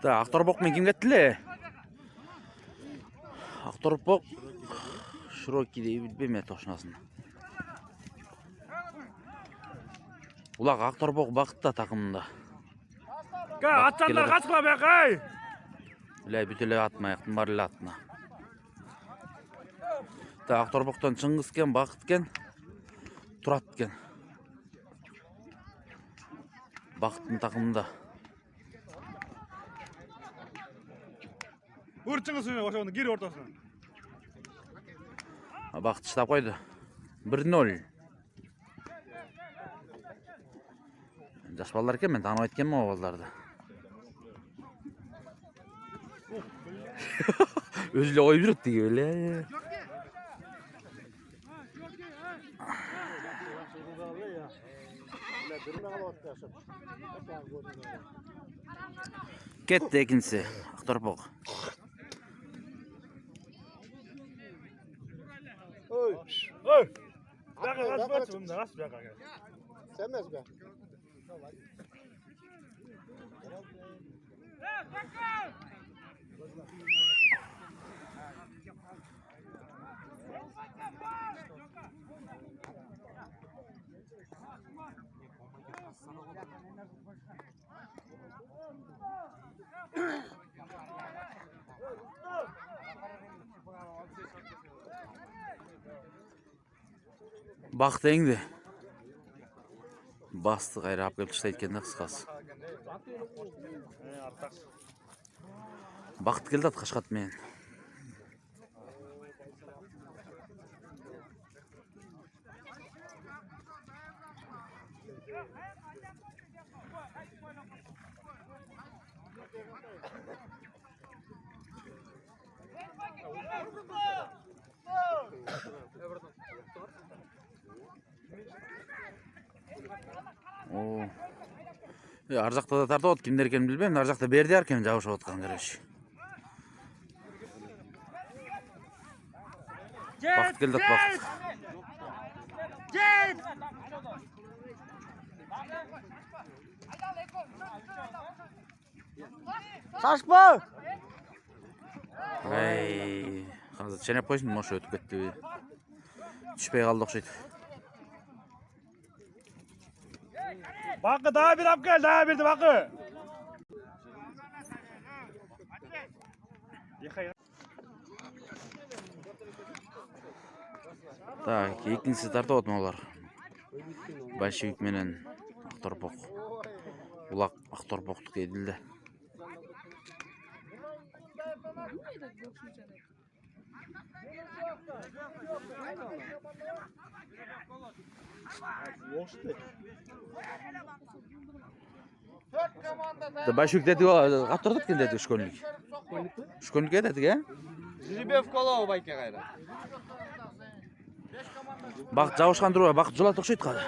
Aktorbok men kim kettiler? Aktorbok Şiroki deyip bilmem toşnasını. Ulak Aktorbok bakıtta takımında. Atcanlar kaçkıla be kay. Bilay bütüle atmayaktın barıyla atına. Aktorbok'tan Çıngızken, Bakıtken, Turatken. Bakıt'ın takımında. Vurçыңыз söyle oşağını gir ortasına. Bakıt iştap koydu. 1-0. Jaş ballar eken men tanып etkenmi o ballarda. Özüle koyup жүрөт деги эле. Ketdi ekинчisi Aktorbok. Oy. Baka kaç bunda kaç baka. Sevmez be. Baktı endi. Bastı gayrı apkep çıktı etkende kıskası. Baktı geldi at kaşkat men. Oo. Ар жакта да тартып атат, кимдер экенин билбейм. Ар жакта берди аркен жабышып аткан кереш. Бакыт келди at Бакыт. Git. Saçma. Ай, азыр ченеп койсун, мошу өтүп кетти. Түшпөй калды окшойт. Bakı daha bir ap gel daha bir de bakı. Так, экинчиси тартып атат алар. Большевик менен Акторбок. Улак Акторбоктук эдилди. Большевик деди, каптырдык экен деди школьник. Школьник деди, э? Жеребев коло байке кайра. Бакыт жабышкан турбайбы? Бакыт жолат окшойт кады.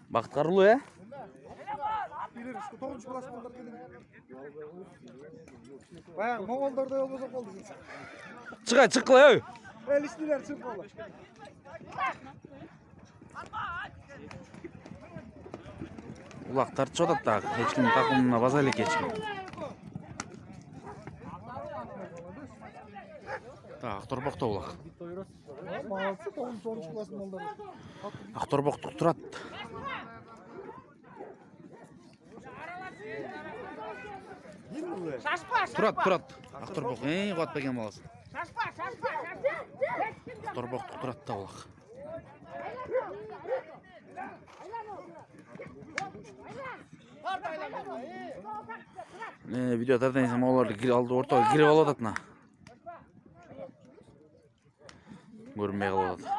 Бакыт карылуу, э? Баягы моңголдордой болбосо болду. Чыгай, чыккыла, эй! Элиштилер чык болду. Улак тартышып атат да, эч ким такымына баса элек эч ким. Так, Акторбокто улак. Малсы 9-10 класс малдар. Акторбоктук турат. Турат. Акторбок, куат беген баласы. Акторбоктук турат да улак. Видео тардан оларды алды ортого кирип алып атат мына. Көрүнбөй калып атат.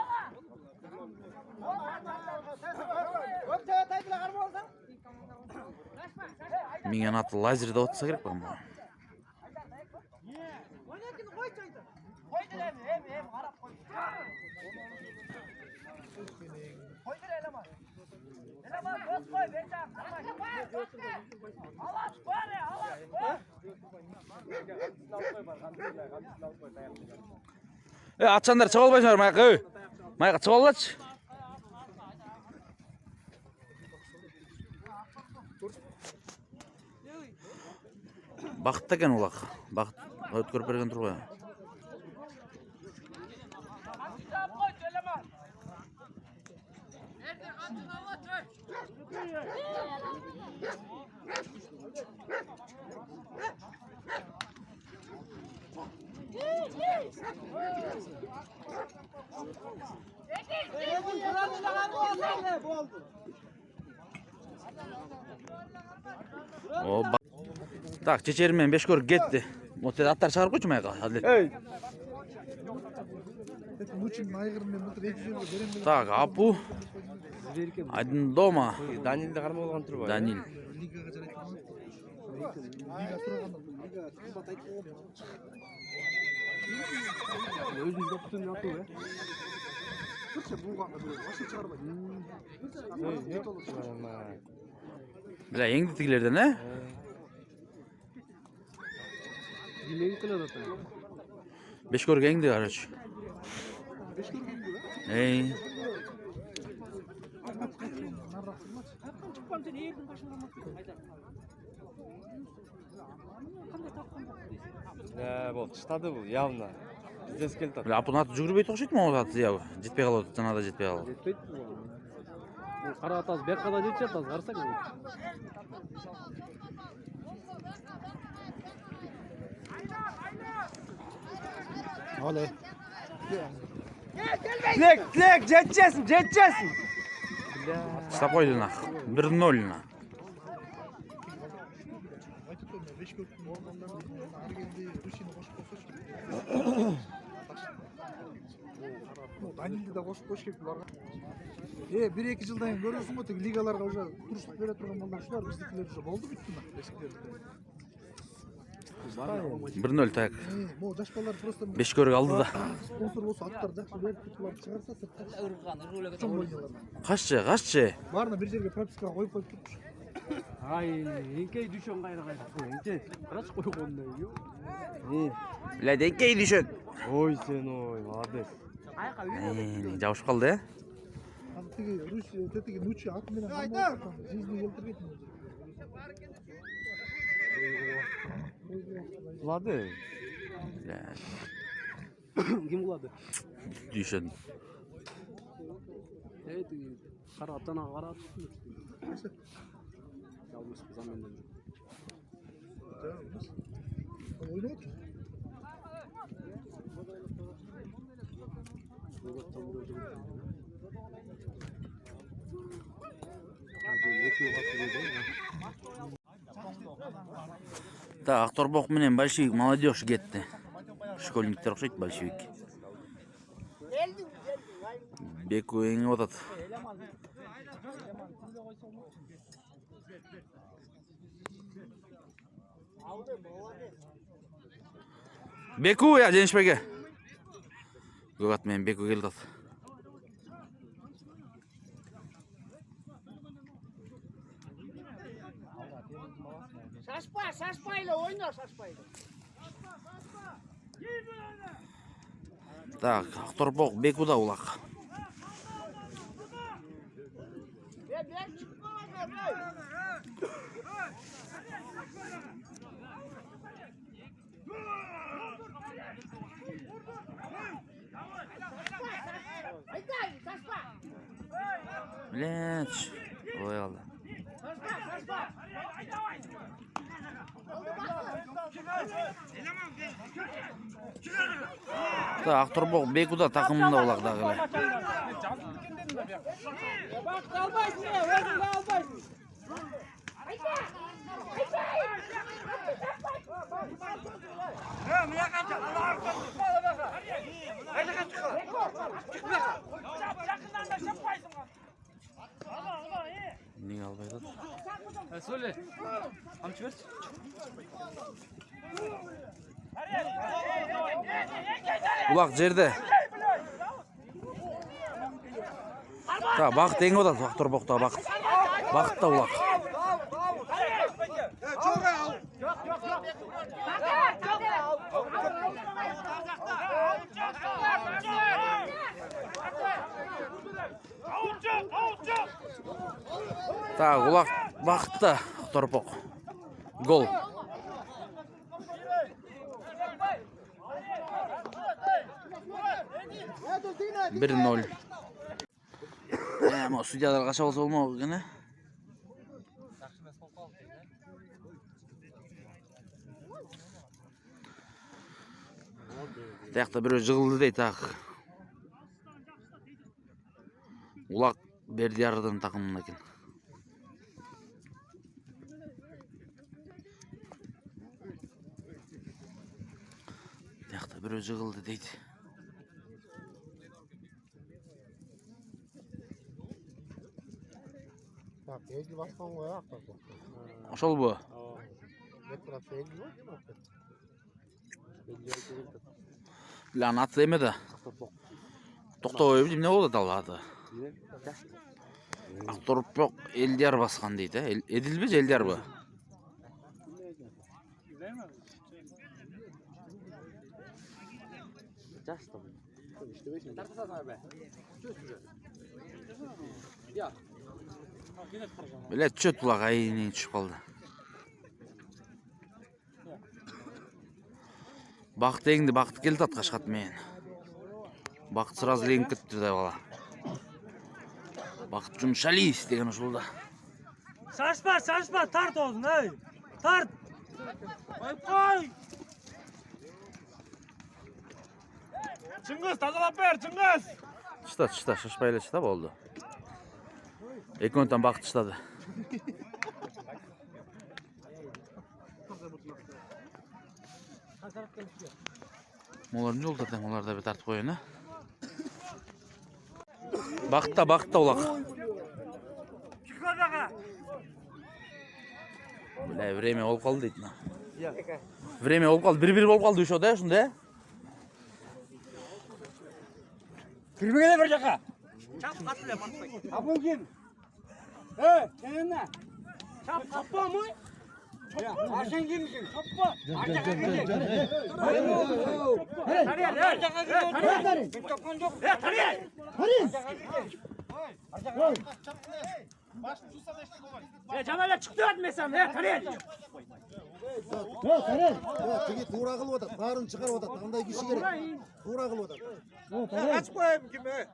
Менин аты лазер деп атса керек бага. Атчандар чыга албайсыңар майга. Майга чыга алачы. Бақытты екен олақ. Бақыт өткөрүп берген турбайбы? Так, чечерим менен Бешкөр кетти. Вот аттар чыгарып койчу майга. Так, Апу. Айдын дома. Данилди кармай болгон турбайбы? Данил. Өзүнүн доптун аты э? Бля, эңди тигилерден, э? Дилеги кылат ата. Бешкөргө эңди, короче. Эй. Болду, чыдады бул, явно. Издес келип атат. Бля, Апунун аты жүгүрбөйт окшойт могу аты, я жетпей калып атат, жанагыда жетпей калып. Жетпейт бул. Кара атасы бияка да жетчү атасы, карасаң. Алай. Тілек, жетчесің. Стап койду нах. 1-0 на. Данилди да кошуп коюш керек буларга. 1-2 жылдан кийин көрөсүң го, тиги лигаларга уже туруштук бере турган балдар ушулар, биздикилер уже болду бүттү да, бешкилер. 1-0 так. Могу жаш балдар просто Бешкөргө алды да. спонсор болсо аттар жакшы берип тутлар чыгарса сыртка. Чоң ойнолор. Кашчы. Баарына бир жерге пропискага коюп турчу. Ай, эңкей düşөн кайра. Эңкей, карачы койгондой. Бля, денкей düşөн. Ой, сен ой, молодец. Жабышып калды, э? Тиги Русия, тетиги нучи ат менен калмай жизни келтирбейт. Кулады. Ким кулады? Düşön. Тиги кара атана кара. Жалгыз заменден. Ойнойт. Да, Акторбок менен большевик молодежь кетти. Школьниктер окшойт, большевик. Беку эңип атат. Беку, я Женишбеге. Гөгат менен Беку келип атат. Шашпайлы, ойна шашпайлы. Так, Акторбок Бекуда улак. Блядь, ой алды. Так, Акторбок Бекуда такымында улак дагы эле. Неге албай атат? Сөйле. Камчы берчи. Улак жерде. Так, Бакыт эңип атат, Акторбокто Бакыт. Бакытта улак. Так, улак бақытты торпоқ. Гол. Bir nol. Ama судьялар қаша болса болмау екен, ә? Таяқта біреу жығылды дейді ақ. Улақ Бердиярдың тақымында екен. Таяқта біреу жығылды дейді. Belli baskan koyak bak. Ошол бу. Etraf belli yok mu? Lan atı emedi. Тоқтабай білем не болды алады. Торпоқ Элдияр басқан дейді. Еділ бе, Элдияр бе? Біле түшет бұлақ айынен түшіп қалды. Бақыт еңді, бақыт келді атқа шығат мен. Бақыт сразу леніп кетті де бала. Бақыт жұмшалиев деген жолда. Шашпа, тарт оғын, әй! Тарт! Қой! Чыңғыз, тазалап бер, Чыңғыз! Шышта, шашпайлы шышта болды. Екеуінтен бақыт шыштады. Олар не oldu dedim, onlar da bir tartып koyun, ha? Бақытта олақ. Бля, время болып қалды дейді. Время болып қалды, бір болып қалды үші да, шында? Кірмегене бір жаққа! Чап қатылы, бақытпай. Апыл кем? Кенені? Чап қаппа мұй? Ашан кемісің, қаппа! Жаналар шықты өтмесем, тарел! Теге тура қылып отыр, барын шығарып отыр, қандай кіші керек. Тура қылып отыр. Açıp koyayım kimi?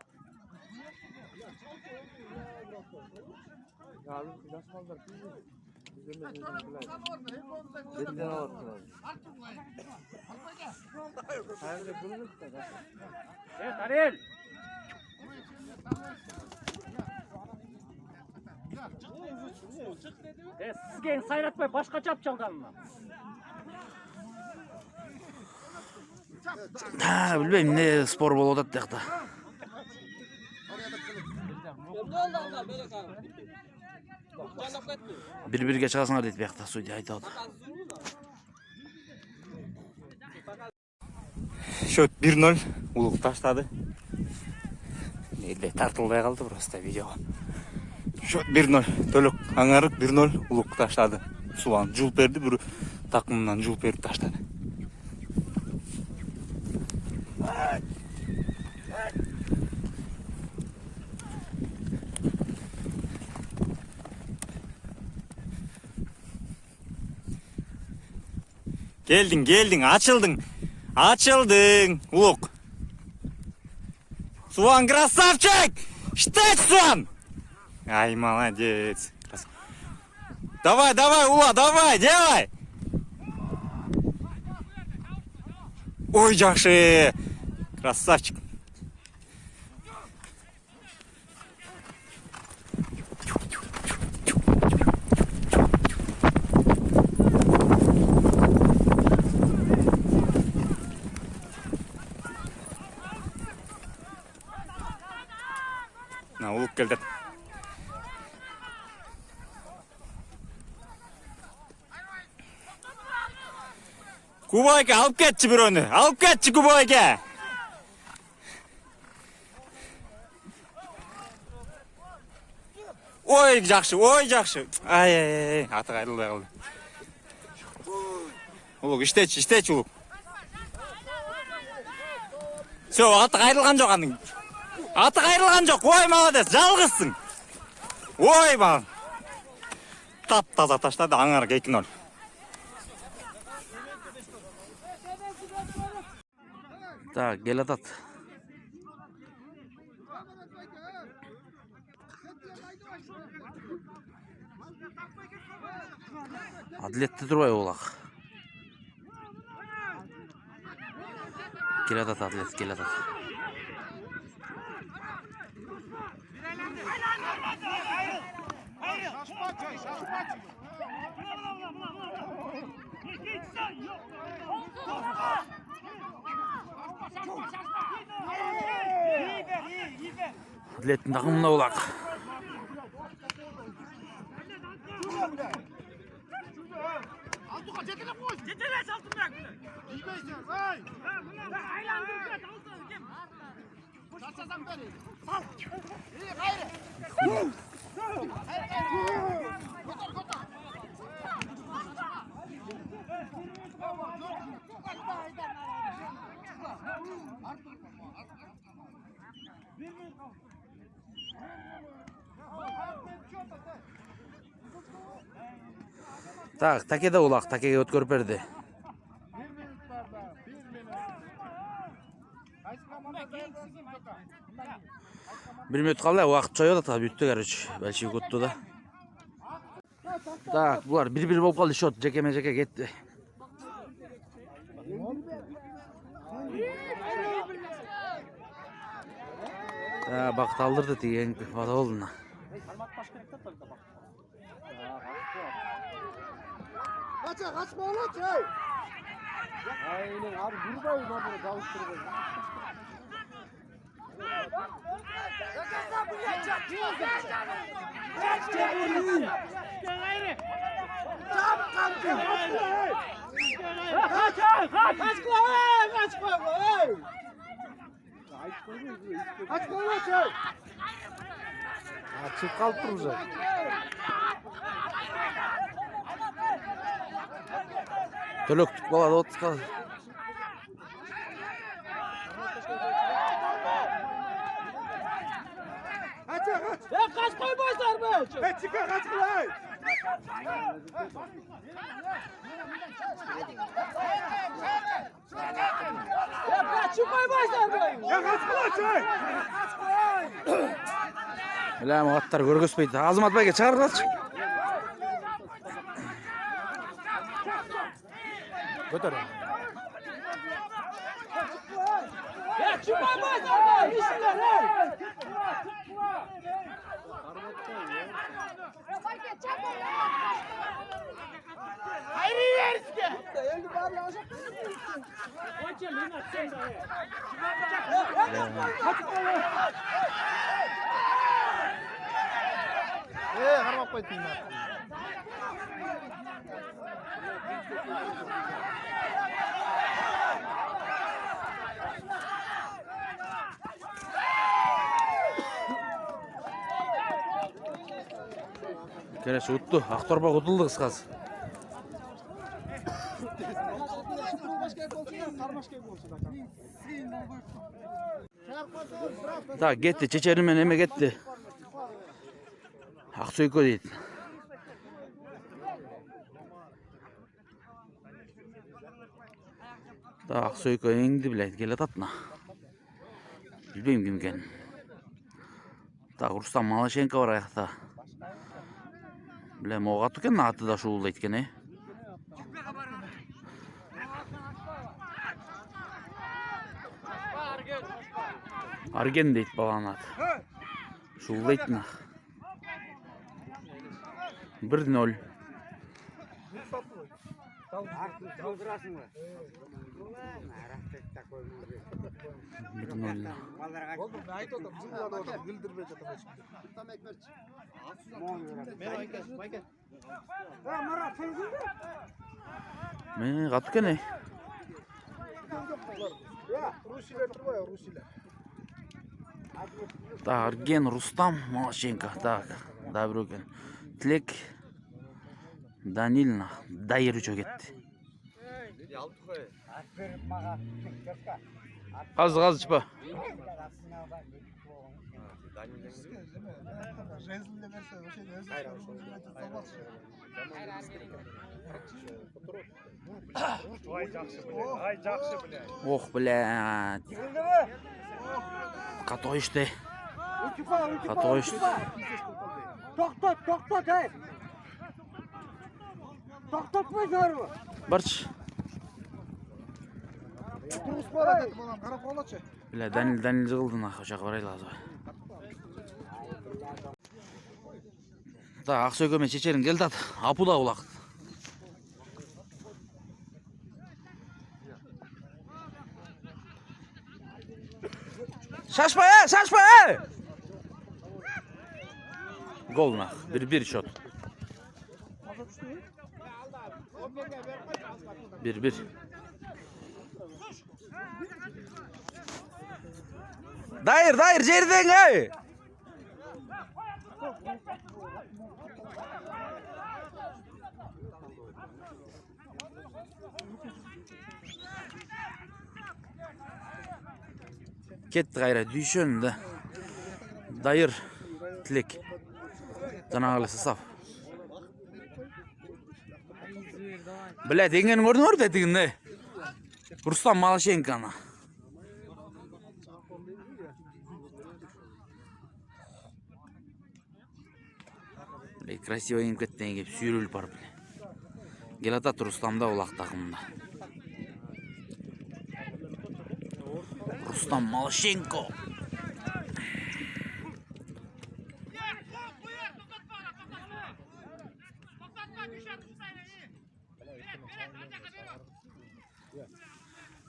Тарел! Sizge sayratmay başka çap çaldanma. Білмеймін, не спор болып отады деқті. Bir-birге шығасыңар дейді бияқта, судья айтады. Счет 1-0, Улук таштады. Елде тартылдай қалды просто видео. Счет 1-0, Төлөк аңарып 1-0, Улук таштады. Суан жул берді, бір тақымынан жул берді таштады. Geldin, açıldın, Улук. Суан, красавчик! Штать, Суан! Ай, молодец. Давай, Ула, давай, делай! Ой, жақсы! Красавчик! На, Улук келді. Кубайға алып кетші бір өні. Алып кетші Кубайға. Ой, жақшы. Ай, аты қайрылдай қалды. Улук, іштечі, Улук. Все, аты қайрылған жоқ аның. Аты қайрылған жоқ. Ой, молодец, жалғызсың. Ой, бал. Тап-таза таштады, аңарық 2-0. Так, gel atat. Adletli durmay olaq. Gel atat Adlet, gel atat. Adlet'in takımında olaq. Так, Take'de olaq, Take'ye ötkörüp berdi. Bir minut kaldı, vaqt çoyuyor da büyüttü karıç. Belki yukuttu da. Так, bular 1-1 bolup kaldı şot. Jeke gitti. Bak taldırdı diye bada oldun. Kaçma oğlum çay. Aynen abi buradayım abi kavuşturmayın. Açık kalıp duracak. Tölöktük balada 30 kaldı. Kaç koymazlar be? Çıkar kaç lan. Kaç koymazlar be? Kaç lan çay. Bilmem atlar görgüsbeydi. Ağzım atmaya çıkar kaç. Götür. Koymazlar be? İşler he. Harap koydun. Kereş uttu. Aktorba utuldu kıskaz. Tak gitti. Çeçerim eme gitti. Aksoyko deydi. Da Aksoyko endi bile gel atatna. Bilmeyim kim eken. Tak Rustam Malaşenko var ayakta. Bilem oğa tuken atı da şuulda etkeni. Argen deyit balan at. Şuulda etna. 1-0. Kaldırasın mı? 1-0. Oğlum ne ait oldum? Bizim burada oldum. Güldürmeye dedim şimdi. Tam ekmek. Men kat tuken Rusiler durma ya Rusiler. Так, Арген, Рустам, Малашенко. Так, да, Брюкен. Тлек, Данильна, Дайыр üçe gitti. Aferin bana. Çocuklar. Қазы чыпа. Жезлде берсе, вообще Ох, блядь. Қатойшты. Қатойшты. Тоқтат, ей! Тоқтатпай жару! Барч. Тұрғыз бара деді балам, қарап қалатшы. Бля, Данил жығылды нахуй, жақ барайлы азы. Так, ақсы өкеме чечерін келді ат. Апуда ұлақ. Шашпа, шашпа! Гол нах, 1-1 шот. 1-1. Dayır, жерден ey! Ketті қайра дүйшөнді. Дайыр тілек. Жанағылы сысап. Бля, дегенің көрдің өрді әтігін, Рустам Малашенканы. Красиво еңіп кеттен кеп сүйріліп бар біле. Келатат Рустамда олақ тақымында. Рустам Малашенко.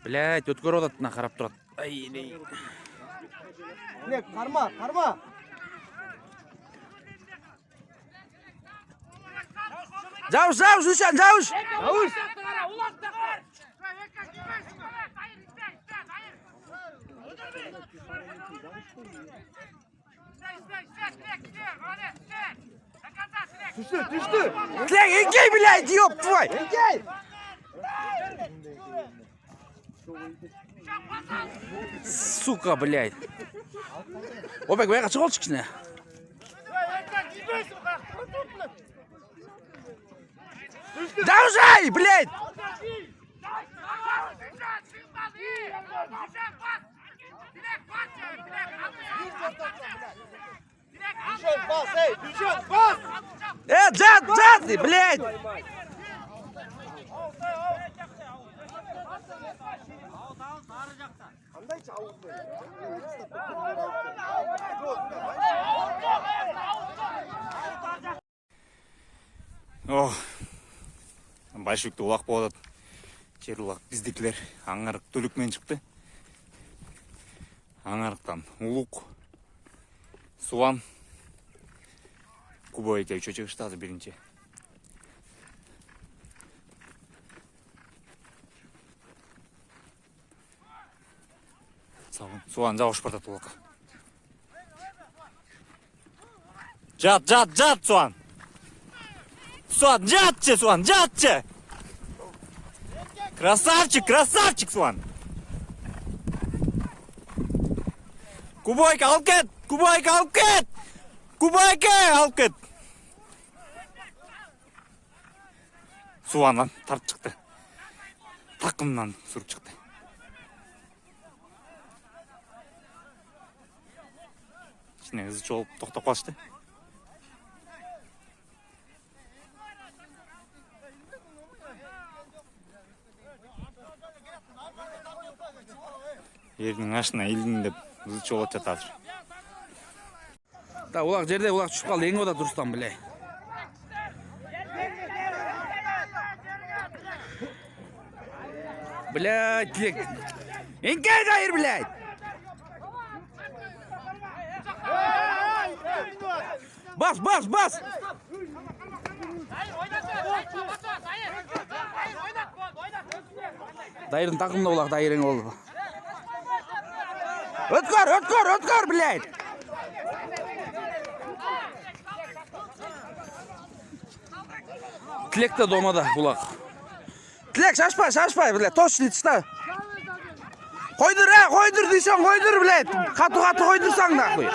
Блядь, өткөр одатына қарап тұрады. Ай-лей. Қарма! Жауш, Ушан, жауш! Düştü! Тілек, еңкей, блядь, ёп твой! Сука, блядь. Обек, бәйға шығол шықшыне. Жаушай, блядь! Жат, блядь! Большевикті улақ болады. Жер улақ біздікілер аңарық түлікмен шықты. Аңарықтан Улук, Суан, Кубой әке үші шығыштады бірінші. Суан жауыш бардат улаққа. Жат, Суан! Суан, жатчы! Красавчик, Суан! Кубойка, алып кет! Суаннан тарт шықты. Тақымнан сұрып шықты. Ішіне ызы жолып тоқтап қалышты. Ерінің ашына елдің деп ызы жолып жатады. Да, улақ жерде, улақ түшіп қалды, еңі ода Рустам, блядь. Блядь, тілек. Еңкей дайыр, блядь! Бас! Дайырдың тақымда улақ дайырың олды. Өткөр, блядь! Тілекті домада улақ. Тілек, шашпай, блядь, точно тышта. Koydur diysen koydur bilet. Katı koydursan da koy.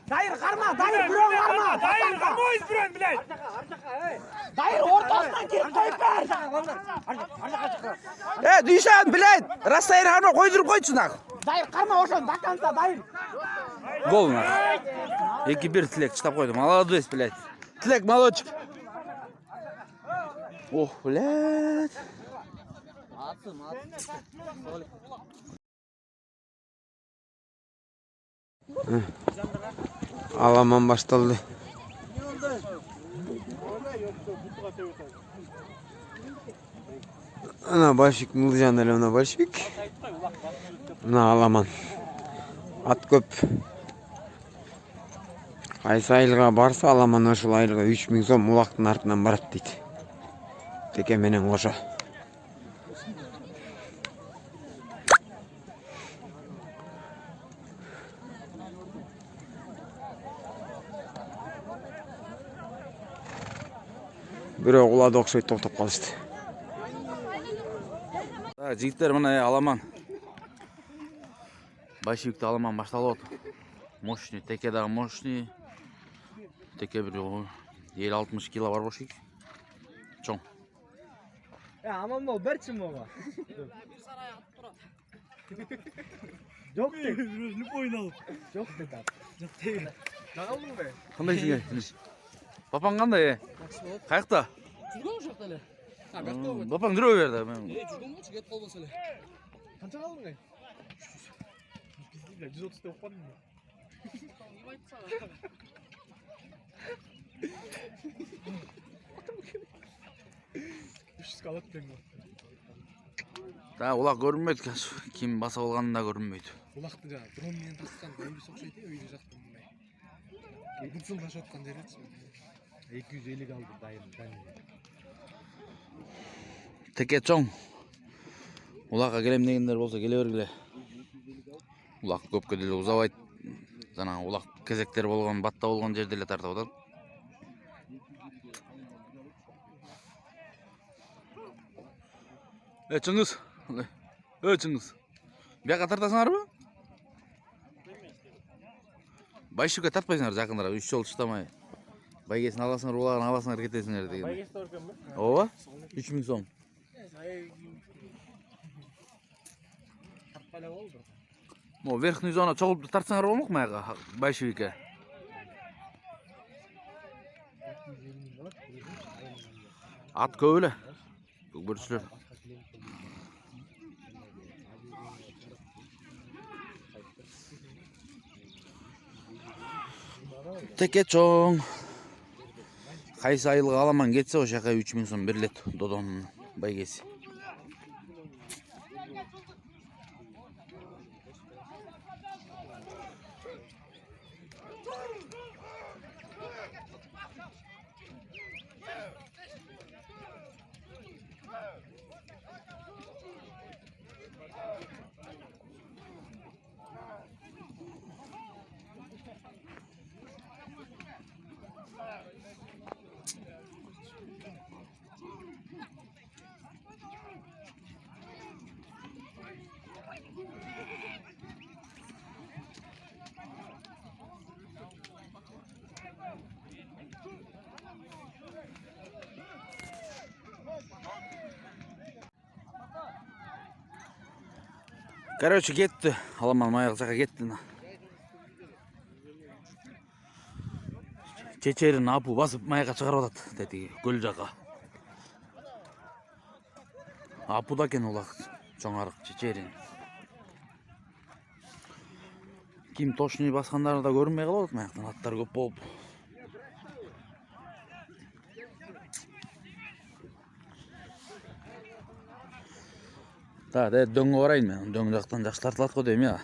Dayır karma, dayır buron karma. Dayır karmayız buron bilen. Dayır ortasından girip koyup ver. Diysen bilet. Rastayın hanım koydurup koysun da. Dayır karma oşan dakansa dayır. Gol var. 2-1 Tilek çıtap koydum. Молодец, bilet. Tilek молодчик. Oh bilet. Alaman başladı. Ana başık Nurcanlar ona başık. Ana alaman. At köp. Qaysı ayılga barsa alaman oşul ayılga 3000 so'm mulaqtın артынан барат deydi. Teke menen koşa. Бирөө кулады окшойт токтоп калышты. Жигиттер мына аламан. Большевикти аламан башталып атат. Мощный, теке дагы мощный. Теке бир 50-60 кило бар болчу. Чоң. Аман бол берчи мага. Жок дейт. Өзүнүп ойналып. Жок дейт. Жок дейт. Тагалдың бе? Кандай ишиңе? Папаң кандай? Каякта? Жүргөн жакта эле. Папаң жүрө берди. Жүргөн болчу кетип калбаса эле. Канча калдың ай? 130 деп калдым. Да, улак көрүнбөйт. Ким баса болгонун да көрүнбөйт. Улакты жана дрон менен таскан өйдө окшойт, өйдө жакта мындай. Быцылдашып аткан жеречи. 250 алды дайым. Теке чоң. Улакка келем дегендер болсо келе бергиле. Улак көпкө деле узабайт. Жана улак кезектер болгон, батта болгон жерде эле тартып атат. Чыңгыз. Чыңгыз. Бияка тартасыңарбы? Байшука тартпайсыңар жакыныраак, 3 жол чыктамай. Байгесин аласыңар, улагын аласыңар кетесиңер деген. Байгес торкенби? Ооба? 3000 сом. Тартпайлап болду. Мо верхний зона чогулуп тартсаңар болмок му аяга Байшевикке? Ат көп эле. Көрчүлөр. Теке чоң. Кайсы айылга аламан кетсе ошол жака 3000 сом берилет Додонун байгеси. Короче, кетти. Аламан аяк жака кетти. Чечерин апу басып майга чыгарып атат, дети көл жака. Апуда экен улак, чоң арык чечерин. Ким тошный баскандары да көрүнбөй калып атат, маяктан аттар көп болуп. Да, дөңгө барайын мен. Дөң жактан жакшы тартылат го дейм я.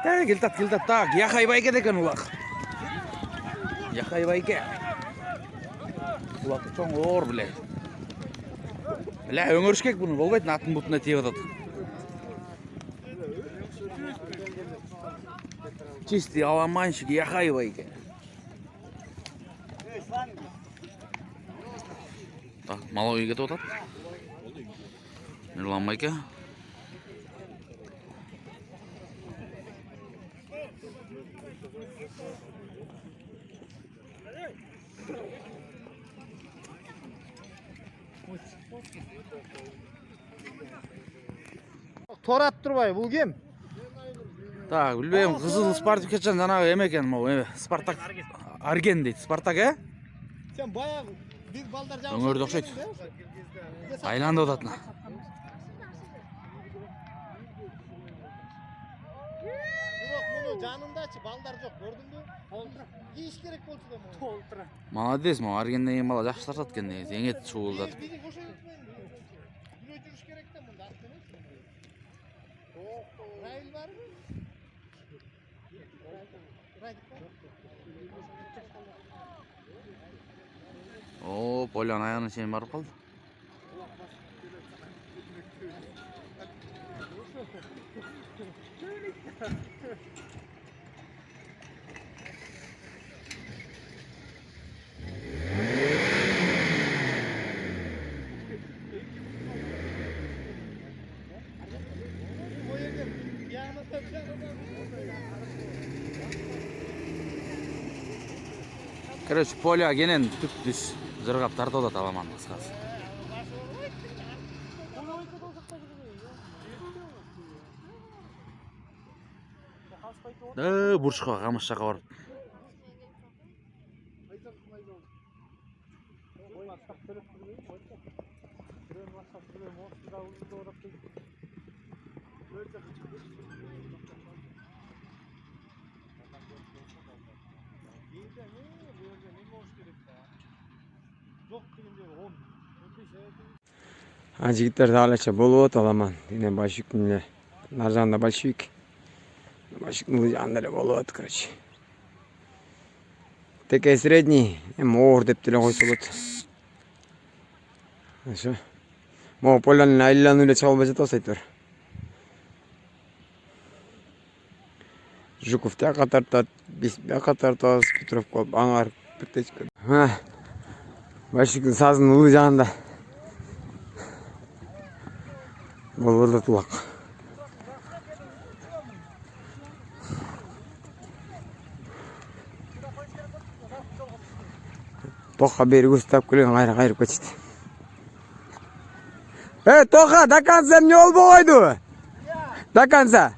Келтат, так, яхай байке декен улак. Яхай байке. Улак чоң оор, біле. Біле, өңіршкек бұны, болбайт, атын бұтына тиіп атады. Чистый аламанщик, яхай байке. Так, мало үйге тотат. Нұрлан байке. Торат тұрбай, бұл кем? Так, білбеймін, қызыл Спартакчан жаңағы эме екен, Спартак Арген дейді. Спартак, ә? Сен баяғы біз балдар жағып Өңірді оқшайды. Айланды отатына. Жоқ, мұны жанындачы балдар жоқ, көрдің бе? Еш керек болсы да мұны. Толтыра. Молодец, Аргенден деген бала жақсы тартады екен, зеңет шуылдады. Биzi koşa gitmeyin. Güne yürüyüş gerek de bunda. Rail var mı? Rail var. О, Полян аяғына шейін барып қалды. Короче, Поля генен түп-түс зырғап тартып отады аламан қысқасы. Бұрышқа қамыс жаққа барып. Жігіттер далече болуп от аламан. Дене большевиктин нар жагында большевик. Большевиктин жагында эле болуп от, короче. Теке средний, оор деп деле койсо болот. Ошо. Могу Полянын айланып эле чыга албай жатабыз айтор. Жуков тияка тартат, биз бияка тартабыз, Петровко аңар биртечке. Большевиктин сазынын улуу жагында болуп атат. Тоха бери көстап келген кайрып кетти. Тоха, до конца эмне болбой койду? До конца.